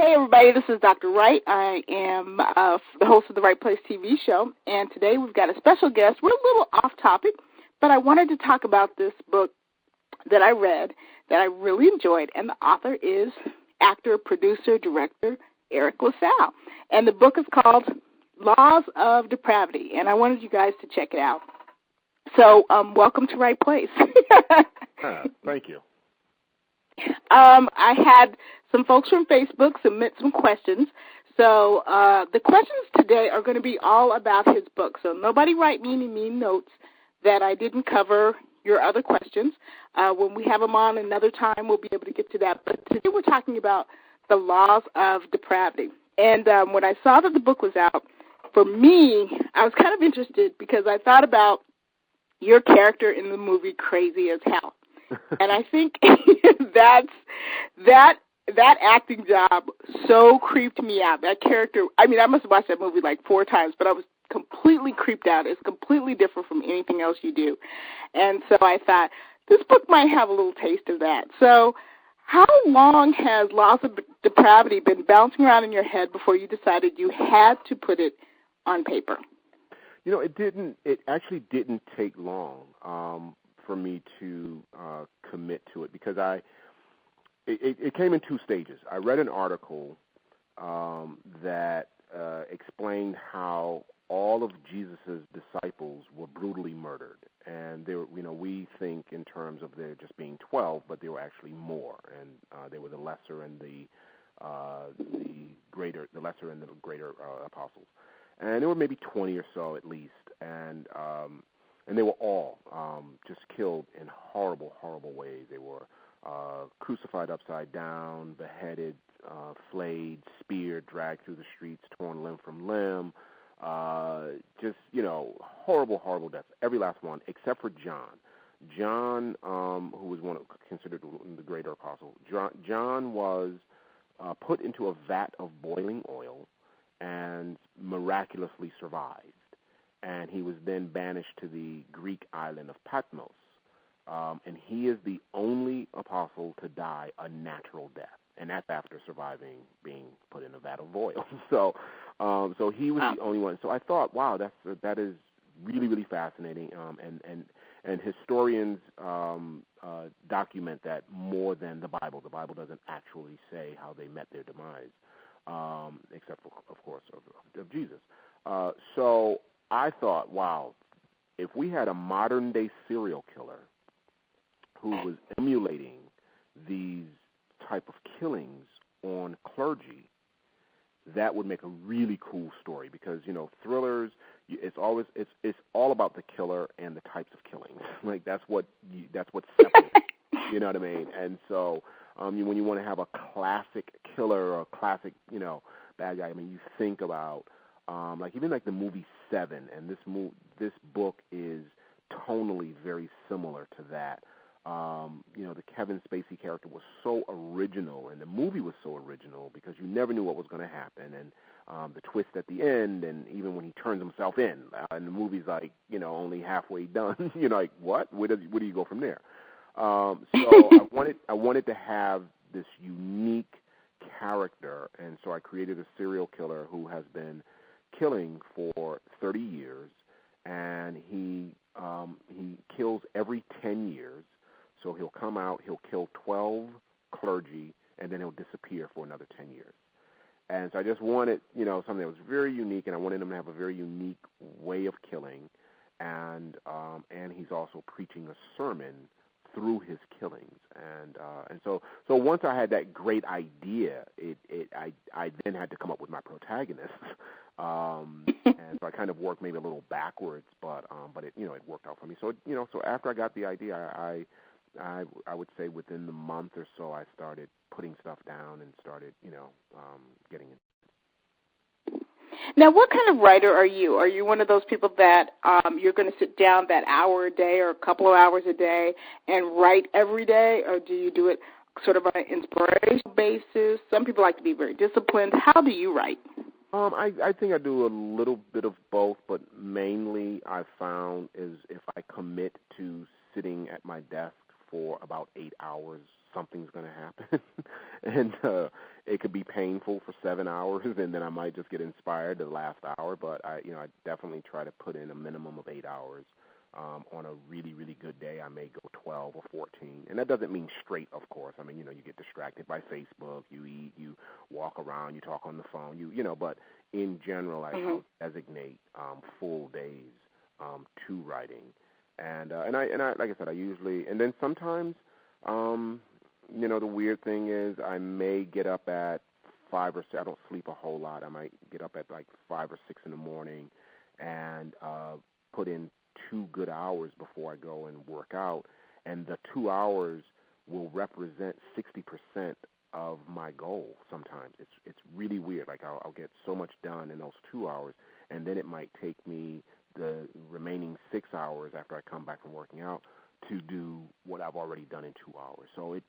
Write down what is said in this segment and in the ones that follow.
Hey, everybody, this is Dr. Wright. I am the host of the Right Place TV show, and today we've got a special guest. We're a little off topic, but I wanted to talk about this book that I read that I really enjoyed, and the author is actor, producer, director Eriq La Salle. And the book is called Laws of Depravity, and I wanted you guys to check it out. So welcome to Right Place. Thank you. I had some folks from Facebook submit some questions. So the questions today are going to be all about his book. So nobody write me any mean notes that I didn't cover your other questions. When we have them on another time, we'll be able to get to that. But today we're talking about the laws of depravity. And when I saw that the book was out, for me, I was kind of interested because I thought about your character in the movie Crazy as Hell. And I think that acting job so creeped me out. That character, I mean, I must have watched that movie like 4 times, but I was completely creeped out. It's completely different from anything else you do. And so I thought, this book might have a little taste of that. So how long has Laws of Depravity been bouncing around in your head before you decided you had to put it on paper? You know, it actually didn't take long for me to commit to it because it came in 2 stages. I read an article that explained how all of Jesus' disciples were brutally murdered, and they were, we think in terms of there just being 12, but there were actually more, and they were the lesser and the greater apostles, and there were maybe 20 or so at least, and they were all just killed in horrible, horrible ways. They were crucified upside down, beheaded, flayed, speared, dragged through the streets, torn limb from limb. Just, horrible, horrible deaths. Every last one, except for John. John, who was considered the greater apostle, John was put into a vat of boiling oil and miraculously survived. And he was then banished to the Greek island of Patmos. And he is the only apostle to die a natural death. And that's after surviving being put in a vat of oil. So he was the only one. So I thought, wow, that is really, really fascinating. And historians document that more than the Bible. The Bible doesn't actually say how they met their demise, except for, of course, of Jesus. So I thought, wow, if we had a modern-day serial killer who was emulating these type of killings on clergy, that would make a really cool story because, thrillers, it's all about the killer and the types of killings. Like that's what separates. You know what I mean? And so when you want to have a classic killer or a classic, bad guy, I mean, you think about even the movie Seven, and this book is tonally very similar to that. The Kevin Spacey character was so original, and the movie was so original because you never knew what was going to happen, and the twist at the end, and even when he turns himself in, and the movie's only halfway done. You're like, what? Where do you go from there? So I wanted to have this unique character, and so I created a serial killer who has been killing for 30 years, and he kills every 10 years. So he'll come out, he'll kill 12 clergy, and then he'll disappear for another 10 years. And so I just wanted, something that was very unique, and I wanted him to have a very unique way of killing, and he's also preaching a sermon through his killings. And so once I had that great idea, I then had to come up with my protagonist. And so I kind of worked maybe a little backwards, but it it worked out for me. So so after I got the idea, I would say within the month or so I started putting stuff down and started getting it. Now, what kind of writer are you? Are you one of those people that you're going to sit down that hour a day or a couple of hours a day and write every day, or do you do it sort of on an inspirational basis? Some people like to be very disciplined. How do you write? I think I do a little bit of both, but mainly I found is if I commit to sitting at my desk for about 8 hours something's going to happen. And it could be painful for 7 hours, and then I might just get inspired the last hour. But I definitely try to put in a minimum of 8 hours. On a really, really good day, I may go 12 or 14. And that doesn't mean straight, of course. I mean, you get distracted by Facebook, you eat, you walk around, you talk on the phone, but in general, I designate full days to writing. And I like I said, I usually, and then sometimes, the weird thing is I may get up at 5 or 6. I don't sleep a whole lot. I might get up at like 5 or 6 in the morning and put in 2 good hours before I go and work out, and the 2 hours will represent 60% of my goal. Sometimes it's really weird. Like I'll get so much done in those 2 hours, and then it might take me the remaining 6 hours after I come back from working out to do what I've already done in 2 hours. So it,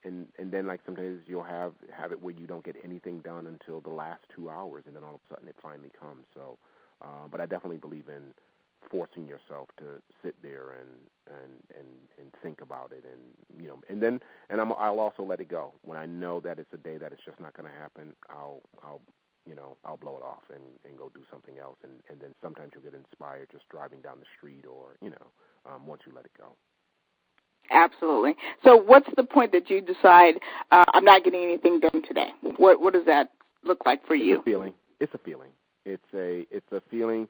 and then like sometimes you'll have it where you don't get anything done until the last 2 hours, and then all of a sudden it finally comes. So, but I definitely believe in forcing yourself to sit there and think about it, and I'll also let it go when I know that it's a day that it's just not going to happen. I'll blow it off and go do something else, and then sometimes you'll get inspired just driving down the street or once you let it go. Absolutely. So what's the point that you decide I'm not getting anything done today? What does that look like for you? It's a feeling. It's a feeling.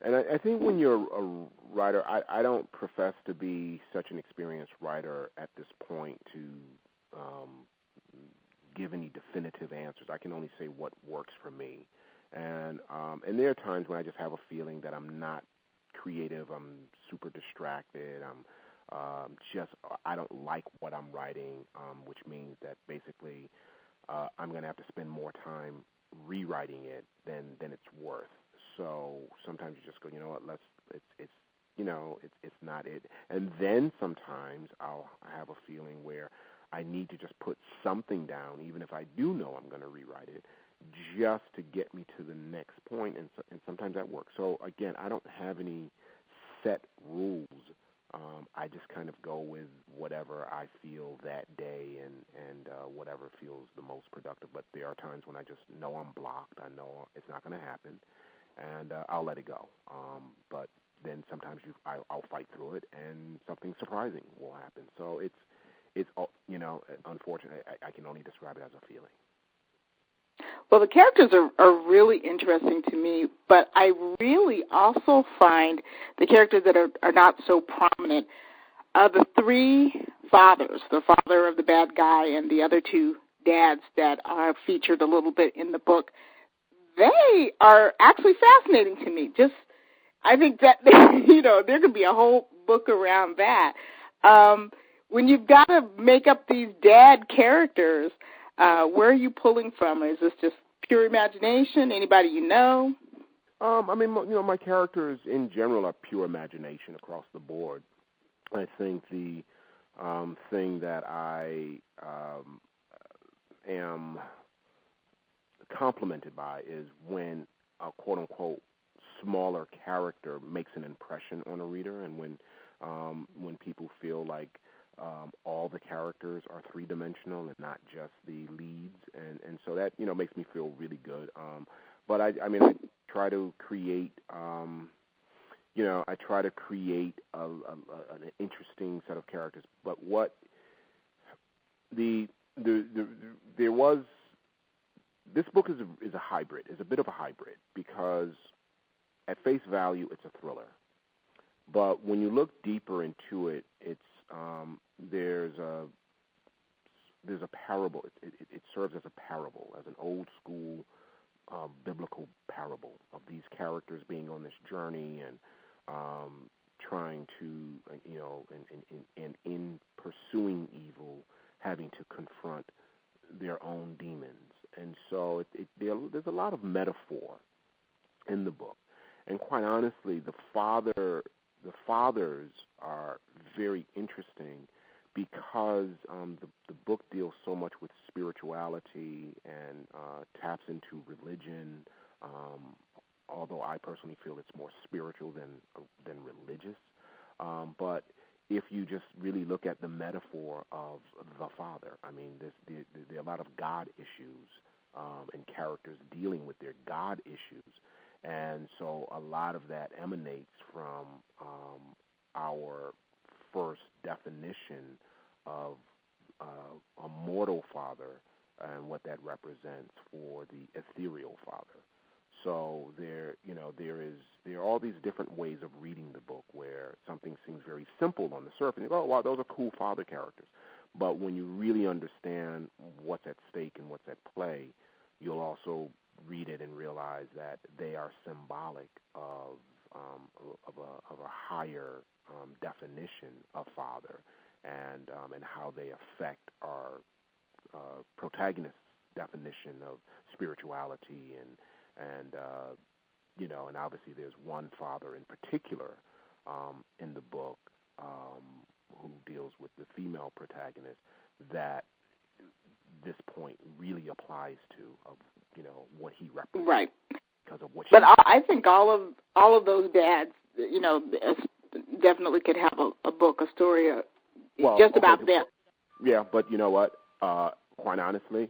And I think when you're a writer, I don't profess to be such an experienced writer at this point to give any definitive answers. I can only say what works for me. And there are times when I just have a feeling that I'm not creative, I'm super distracted, I don't like what I'm writing, which means that basically I'm going to have to spend more time rewriting it than it's worth. So sometimes you just go, it's not it. And then sometimes I'll have a feeling where I need to just put something down, even if I do know I'm going to rewrite it, just to get me to the next point. And sometimes that works. So again, I don't have any set rules. I just kind of go with whatever I feel that day and whatever feels the most productive. But there are times when I just know I'm blocked. I know it's not going to happen. And I'll let it go. But then sometimes I'll fight through it, and something surprising will happen. So it's unfortunately, I can only describe it as a feeling. Well, the characters are really interesting to me, but I really also find the characters that are not so prominent. The 3 fathers, the father of the bad guy and the other 2 dads that are featured a little bit in the book, they are actually fascinating to me. I think that, there could be a whole book around that. When you've got to make up these dad characters, where are you pulling from? Is this just pure imagination? Anybody you know? My characters in general are pure imagination across the board. I think the thing that I am complimented by is when a quote-unquote smaller character makes an impression on a reader, and when people feel like all the characters are three-dimensional and not just the leads, and so that makes me feel really good. But I try to create an interesting set of characters. But what there was. This book is a hybrid. It's a bit of a hybrid because at face value it's a thriller, but when you look deeper into it, it's there's a parable. It serves as a parable, as an old school biblical parable of these characters being on this journey and trying to and in pursuing evil, having to confront their own demons. And so there's a lot of metaphor in the book. And quite honestly, the fathers are very interesting because the book deals so much with spirituality and taps into religion, although I personally feel it's more spiritual than religious. But if you just really look at the metaphor of the Father. I mean, there are a lot of God issues and characters dealing with their God issues. And so a lot of that emanates from our first definition of a mortal Father and what that represents for the ethereal Father. So there are all these different ways of reading the book where something seems very simple on the surface. You go, oh, wow, those are cool Father characters. But when you really understand what's at stake and what's at play, you'll also read it and realize that they are symbolic of a higher definition of Father and how they affect our protagonist's definition of spirituality and obviously there's one Father in particular in the book who deals with the female protagonist that this point really applies to, of what he represents, right? Because of what. But I think all of those dads, definitely could have a book, a story, just about them. Yeah, but you know what? Quite honestly,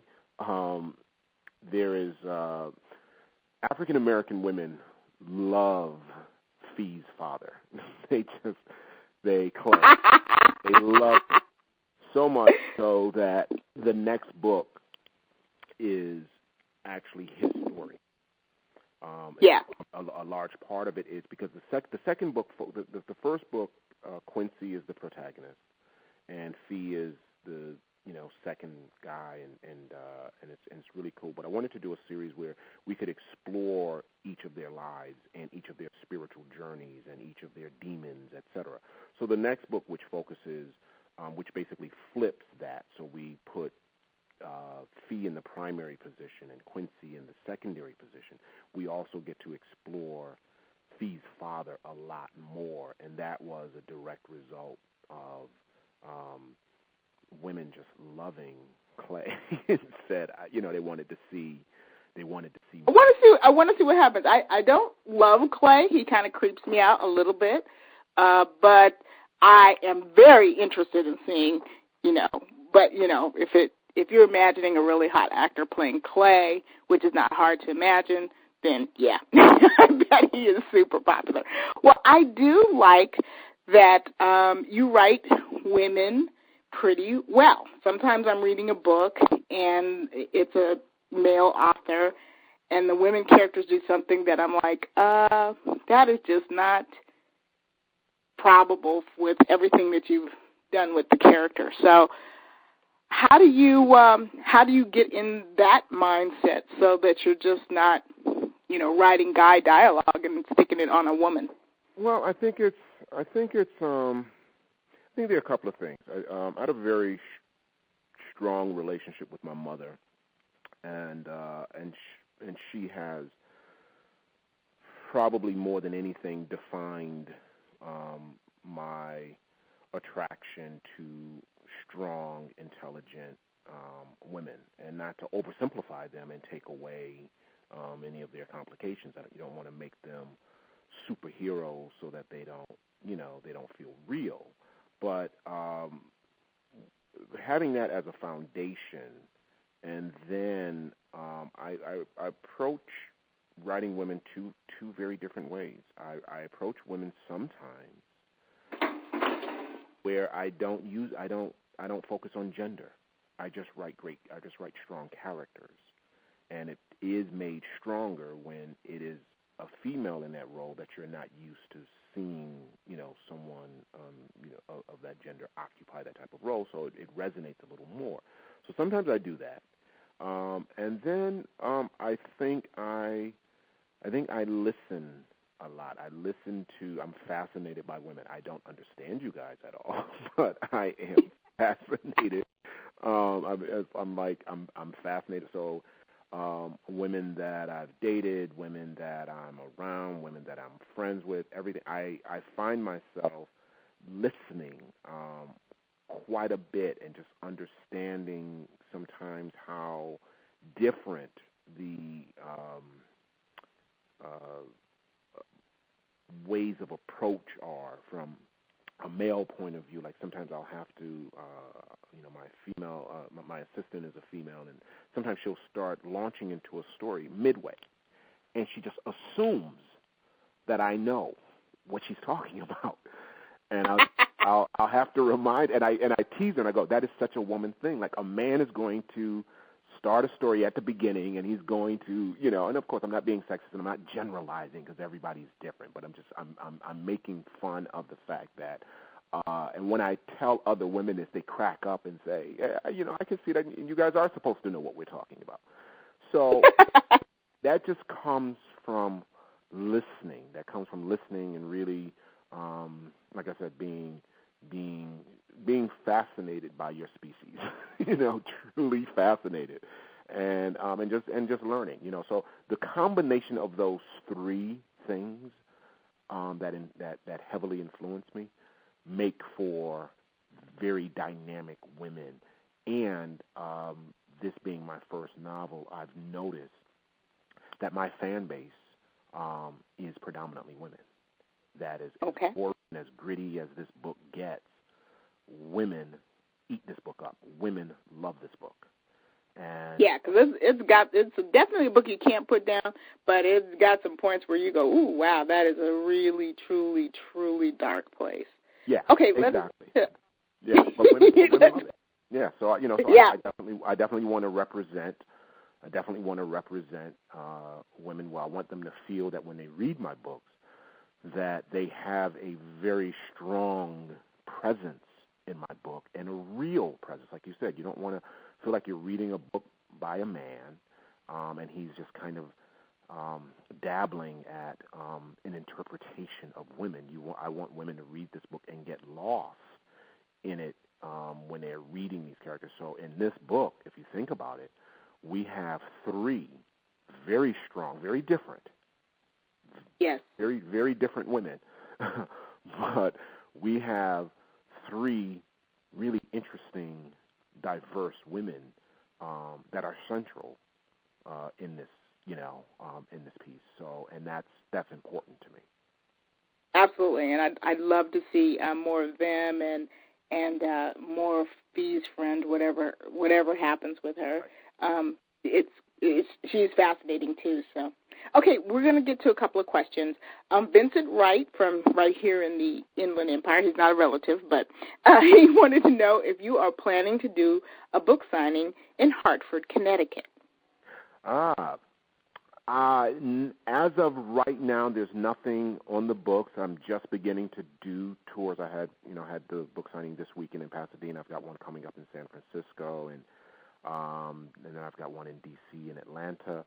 there is African American women love Fee's father. They claim they love him so much so that the next book is actually his story. A large part of it is because the second book, the first book, Quincy is the protagonist, and Fee is the second guy, and it's really cool. But I wanted to do a series where we could explore each of their lives and each of their spiritual journeys and each of their demons, etc. So the next book, which focuses, which basically flips that, so we put Fee in the primary position and Quincy in the secondary position. We also get to explore Fee's father a lot more, and that was a direct result of women just loving Clay and said, they wanted to see. I want to see what happens. I don't love Clay. He kind of creeps me out a little bit, but I am very interested in seeing. But if you're imagining a really hot actor playing Clay, which is not hard to imagine, then yeah, I bet he is super popular. Well, I do like that you write women pretty well. Sometimes I'm reading a book and it's a male author and the women characters do something that I'm like, that is just not probable with everything that you've done with the character. So how do you get in that mindset so that you're just not, writing guy dialogue and sticking it on a woman? Well, I think there are a couple of things. I had a very strong relationship with my mother, and she has probably more than anything defined my attraction to strong, intelligent women, and not to oversimplify them and take away any of their complications. You don't want to make them superheroes so that they don't feel real. But having that as a foundation, and then I approach writing women two very different ways. I approach women sometimes where I don't focus on gender. I just write strong characters, and it is made stronger when it is a female in that role that you're not used to seeing, someone, of that gender occupy that type of role. So it resonates a little more. So sometimes I do that, and then I think I listen a lot. I'm fascinated by women. I don't understand you guys at all, but I am fascinated. I'm fascinated. So women that I've dated, women that I'm around, women that I'm friends with, everything. I find myself listening quite a bit and just understanding sometimes how different the ways of approach are from a male point of view. Like sometimes I'll have to, my assistant is a female, and sometimes she'll start launching into a story midway, and she just assumes that I know what she's talking about, and I'll have to remind, and I tease her and I go, that is such a woman thing. Like a man is going to start a story at the beginning, and he's going to, and of course I'm not being sexist and I'm not generalizing because everybody's different, but I'm making fun of the fact that, and when I tell other women this, they crack up and say, yeah, I can see that you guys are supposed to know what we're talking about. So that just comes from listening. That comes from listening and really, like I said, being fascinated by your species, truly fascinated, and just learning, So the combination of those three things that heavily influence me make for very dynamic women. And this being my first novel, I've noticed that my fan base is predominantly women. That is okay. As boring and as gritty as this book gets, women eat this book up. Women love this book. And yeah, because it's definitely a book you can't put down, but it's got some points where you go, ooh, wow, that is a really, truly, truly dark place. Yeah, okay, exactly. Yeah, but women love it. Yeah, so yeah. I definitely want to represent. I definitely want to represent women. Well, I want them to feel that when they read my books, that they have a very strong presence in my book, and a real presence. Like you said, you don't want to feel like you're reading a book by a man, and he's just kind of dabbling at an interpretation of women. I want women to read this book and get lost in it when they're reading these characters. So in this book, if you think about it, we have three very strong, very different, yes, very, very different women, but we have three really interesting, diverse women that are central in this, in this piece. So, and that's important to me. Absolutely, and I'd love to see more of them and more of Fee's friend, whatever happens with her. She's fascinating too. So, okay, we're going to get to a couple of questions. Vincent Wright from right here in the Inland Empire. He's not a relative, but he wanted to know if you are planning to do a book signing in Hartford, Connecticut. As of right now, there's nothing on the books. I'm just beginning to do tours. I had the book signing this weekend in Pasadena. I've got one coming up in San Francisco, and then I've got one in D.C. and Atlanta.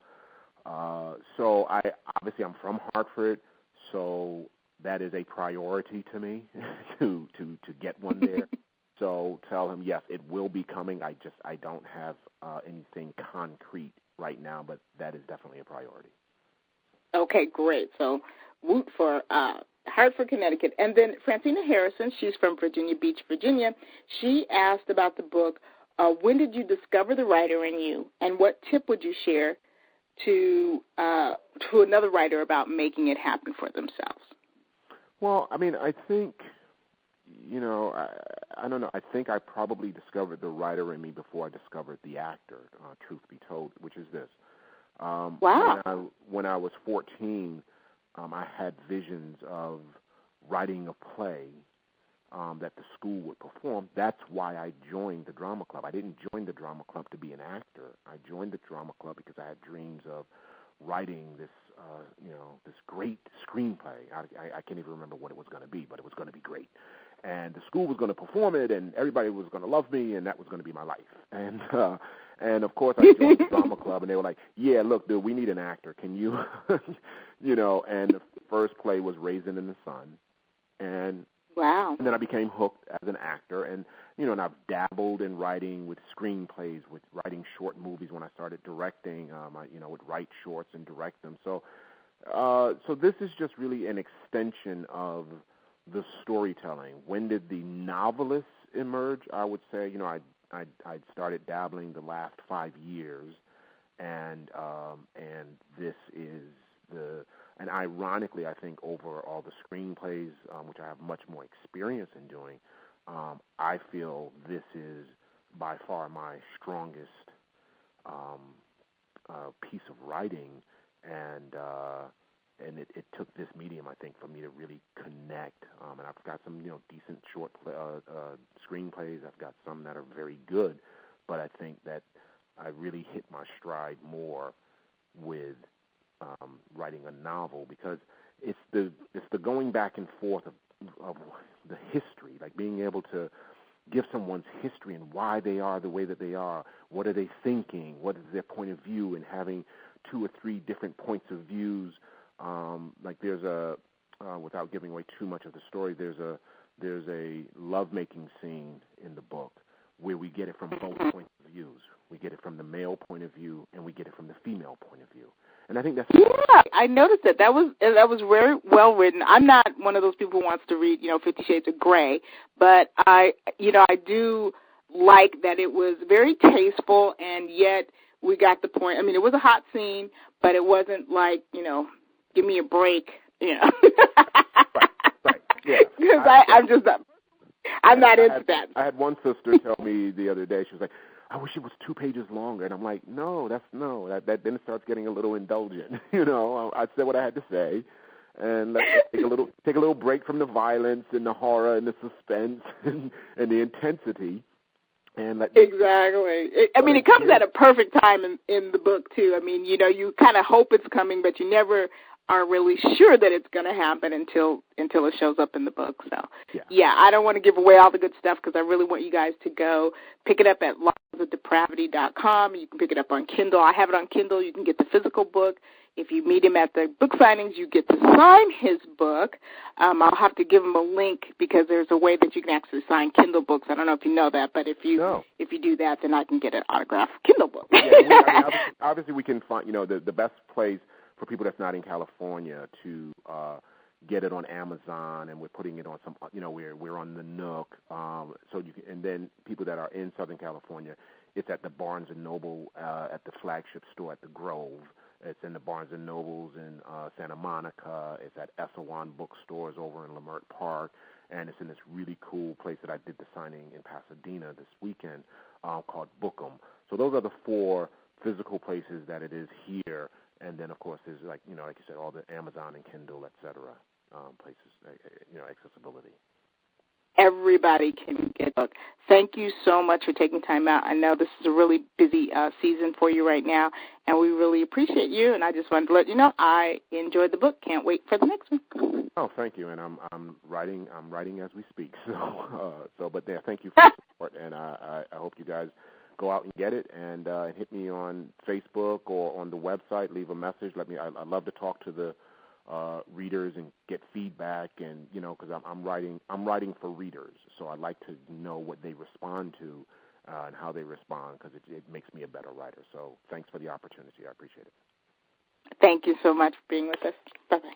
So I'm from Hartford, so that is a priority to me to get one there. So tell him, yes, it will be coming. I don't have anything concrete right now, but that is definitely a priority. Okay, great. So woot for Hartford, Connecticut. And then Francina Harrison, she's from Virginia Beach, Virginia. She asked about the book, when did you discover the writer in you, and what tip would you share to another writer about making it happen for themselves? Well, I mean, I think, I don't know. I think I probably discovered the writer in me before I discovered the actor, truth be told, which is this. Wow. When I was 14, I had visions of writing a play that the school would perform. That's why I joined the drama club. I didn't join the drama club to be an actor. I joined the drama club because I had dreams of writing this, this great screenplay. I can't even remember what it was going to be, but it was going to be great. And the school was going to perform it, and everybody was going to love me, and that was going to be my life. And of course, I joined the drama club, and they were like, "Yeah, look, dude, we need an actor. Can you, And the first play was Raisin in the Sun, and wow. And then I became hooked as an actor, and and I've dabbled in writing with screenplays, with writing short movies. When I started directing, I would write shorts and direct them. So this is just really an extension of the storytelling. When did the novelist emerge? I would say, I'd started dabbling the last 5 years, and this is And ironically, I think over all the screenplays, which I have much more experience in doing, I feel this is by far my strongest piece of writing, and it took this medium, I think, for me to really connect. And I've got some, decent short screenplays. I've got some that are very good, but I think that I really hit my stride more with writing a novel, because it's the going back and forth of the history, like being able to give someone's history and why they are the way that they are. What are they thinking? What is their point of view? And having 2 or 3 different points of views. Like there's without giving away too much of the story, there's a lovemaking scene in the book where we get it from both points of views. We get it from the male point of view, and we get it from the female point of view. And I think that's... Yeah, I noticed that. That was very well written. I'm not one of those people who wants to read, 50 Shades of Grey, but I do like that it was very tasteful, and yet we got the point. I mean, it was a hot scene, but it wasn't like, give me a break, Right. Yeah. Because I'm not into that. I had one sister tell me the other day, she was like, I wish it was 2 pages longer. And I'm like, that then it starts getting a little indulgent. I said what I had to say, and let's take a little break from the violence and the horror and the suspense and the intensity. And Exactly. It comes at a perfect time in the book, too. I mean, you kind of hope it's coming, but you never are really sure that it's going to happen until it shows up in the book. So, yeah, I don't want to give away all the good stuff, because I really want you guys to go pick it up at lawsofdepravity.com. You can pick it up on Kindle. I have it on Kindle. You can get the physical book. If you meet him at the book signings, you get to sign his book. I'll have to give him a link, because there's a way that you can actually sign Kindle books. I don't know if you know that, but if you do that, then I can get an autographed Kindle book. Obviously we can find, the best place for people that's not in California to get it on Amazon, and we're putting it on some, we're on the Nook. So you can, and then people that are in Southern California, it's at the Barnes & Noble, at the flagship store at the Grove. It's in the Barnes & Nobles in Santa Monica. It's at Esselwan bookstores over in Leimert Park. And it's in this really cool place that I did the signing in Pasadena this weekend called Bookem. So those are the 4 physical places that it is here. And then, of course, there's, like you said, all the Amazon and Kindle, et cetera, places, accessibility. Everybody can get a book. Thank you so much for taking time out. I know this is a really busy season for you right now, and we really appreciate you. And I just wanted to let you know I enjoyed the book. Can't wait for the next one. Oh, thank you. And I'm writing as we speak. But thank you for the support. And I hope you guys go out and get it, and hit me on Facebook or on the website. Leave a message. I love to talk to the readers and get feedback, and because I'm writing for readers, so I like to know what they respond to and how they respond, because it makes me a better writer. So thanks for the opportunity. I appreciate it. Thank you so much for being with us. Bye-bye.